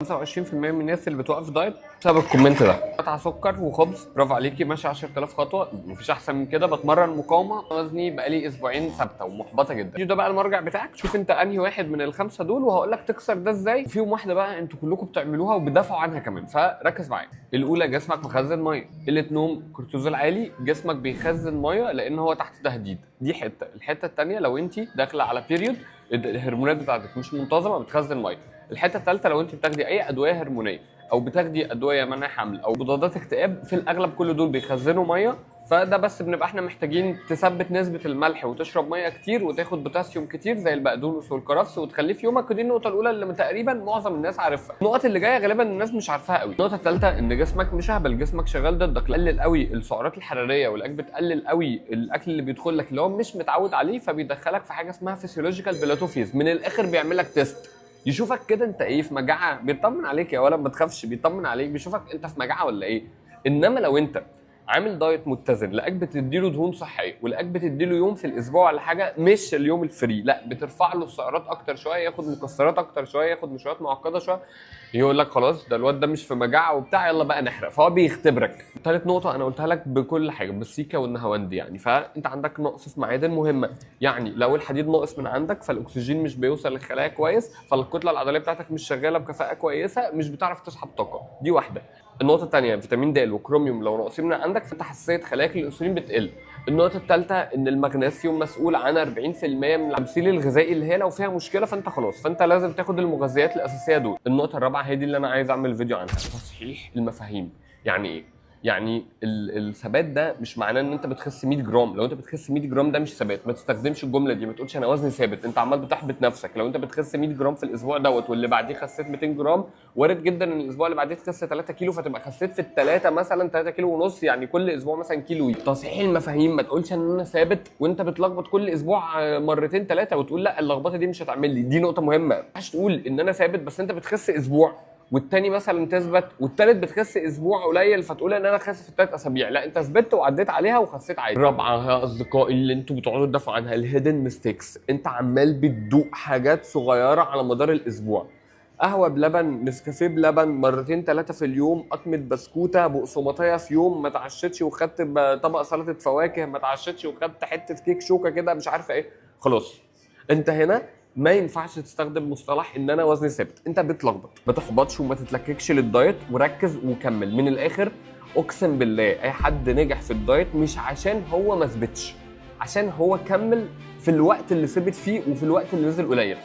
25% من الناس اللي بتوقف دايت بسبب الكومنت ده. قطع سكر وخبز، برافو عليكي، ماشي 10000 خطوه، مفيش احسن من كده. بتمرن مقاومه، وزني بقالي اسبوعين ثابته ومحبطه جدا. ده بقى المرجع بتاعك، شوف انت انهي واحد من الخمسه دول وهقول لك تكسر ده ازاي. وفيهم واحده بقى انتوا كلكم بتعملوها وبتدافعوا عنها كمان، فركز معايا. الاولى، جسمك مخزن ميه. قله نوم، كورتيزول عالي، جسمك بيخزن ميه لان هو تحت تهديد. دي الحته الثانيه، لو انت داخله على بيريود الهرمونات بتاعتك مش منتظمه بتخزن ميه. الحته الثالثه، لو انت بتاخدي اي ادويه هرمونيه او بتاخدي ادويه منع حمل او مضادات اكتئاب، في الاغلب كل دول بيخزنوا ميه. فده بس بنبقى احنا محتاجين تثبت نسبه الملح وتشرب ميه كتير وتاخد بوتاسيوم كتير زي البقدونس والكرفس وتخليه في يومك. ودي النقطه الاولى اللي تقريبا معظم الناس عارفها. النقط اللي جايه غالبا الناس مش عارفاها قوي. النقطه الثالثه، ان جسمك مش اهبل، جسمك شغال ضدك. قلل قوي السعرات الحراريه والاكل، بتقلل قوي الاكل اللي بيدخل لك اللي هو مش متعود عليه، فبيدخلك في حاجه اسمها فيسيولوجيكال بلاتوفيز. من الاخر بيعمل لك تيست، يشوفك كده انت ايه، في مجاعه، بيطمن عليك يا ولد ما تخافش، بيطمن عليك، بيشوفك انت في مجاعه ولا ايه. انما لو انت عامل دايت متزن، لاك بتديله دهون صحيه ولاك بتديله يوم في الاسبوع ولا حاجه، مش اليوم الفري، لا بترفع له السعرات اكتر شويه، ياخد مكسرات اكتر شويه، ياخد نشويات معقده شويه، يقول لك خلاص ده الواد ده مش في مجاعه وبتاع، يلا بقى نحرق. فهو بيختبرك. ثالث نقطه انا قلتها لك بكل حاجه، بالسيكه والنهاوند يعني. فانت عندك نقص في معادن مهمه، يعني لو الحديد ناقص من عندك فالاكسجين مش بيوصل للخلايا كويس، فالكتله العضليه بتاعتك مش شغاله بكفاءه كويسه، مش بتعرف تسحب طاقه. دي واحده. النقطه الثانيه، فيتامين د وكروميوم لو ناقصين من عندك فانت حساسيه خلاياك للانسولين بتقل. النقطه الثالثه، ان المغنيسيوم مسؤول عن 40% من التمثيل الغذائي، اللي هي لو فيها مشكله فانت خلاص، فانت لازم تاخد المغذيات الاساسيه دول. النقطه الرابعه هي دي اللي انا عايز اعمل فيديو عنها، تصحيح المفاهيم. يعني ايه؟ يعني الثبات ده مش معناه ان انت بتخس 100 جرام. لو انت بتخس 100 جرام ده مش ثبات، ما تستخدمش الجمله دي، ما تقولش انا وزني ثابت، انت عمال بتحبط نفسك. لو انت بتخس 100 جرام في الاسبوع دوت واللي بعديه خسيت 200 جرام، وارد جدا ان الاسبوع اللي بعديه تخس 3 كيلو، فتبقى خسيت في الثلاثه مثلا 3 كيلو ونص، يعني كل اسبوع مثلا كيلو. تصحيح المفاهيم، ما تقولش ان انا ثابت وانت بتلخبط كل اسبوع مرتين ثلاثه وتقول لا اللخبطه دي مش هتعمل لي. دي نقطه مهمه، ما ينفعش تقول ان انا ثابت بس انت بتخس اسبوع والتاني مثلا تثبت والتالت بتخس اسبوع قليل فتقول ان انا خاسس في الثلاث اسابيع. لا، انت ثبت وعديت عليها وخسيت عادي. الرابعه يا اصدقائي اللي انتوا بتقعدوا تدافعوا عنها، الهيدن ميستيكس. انت عمال بتدوق حاجات صغيره على مدار الاسبوع، قهوه بلبن، نسكافيه بلبن، مرتين ثلاثه في اليوم، قطمه بسكوته، بقسماطيه في يوم، ما تعشتش وخدت طبق سلطه فواكه، ما تعشتش وخدت حته كيك شوكه كده مش عارفه ايه. خلاص انت هنا ما ينفعش تستخدم مصطلح ان انا وزني ثابت، انت بتلخبط. ما تحبطش وما تتلككش للدايت وركز وكمل. من الاخر اقسم بالله اي حد نجح في الدايت مش عشان هو ما ثبتش، عشان هو كمل في الوقت اللي ثبت فيه وفي الوقت اللي نزل قليل.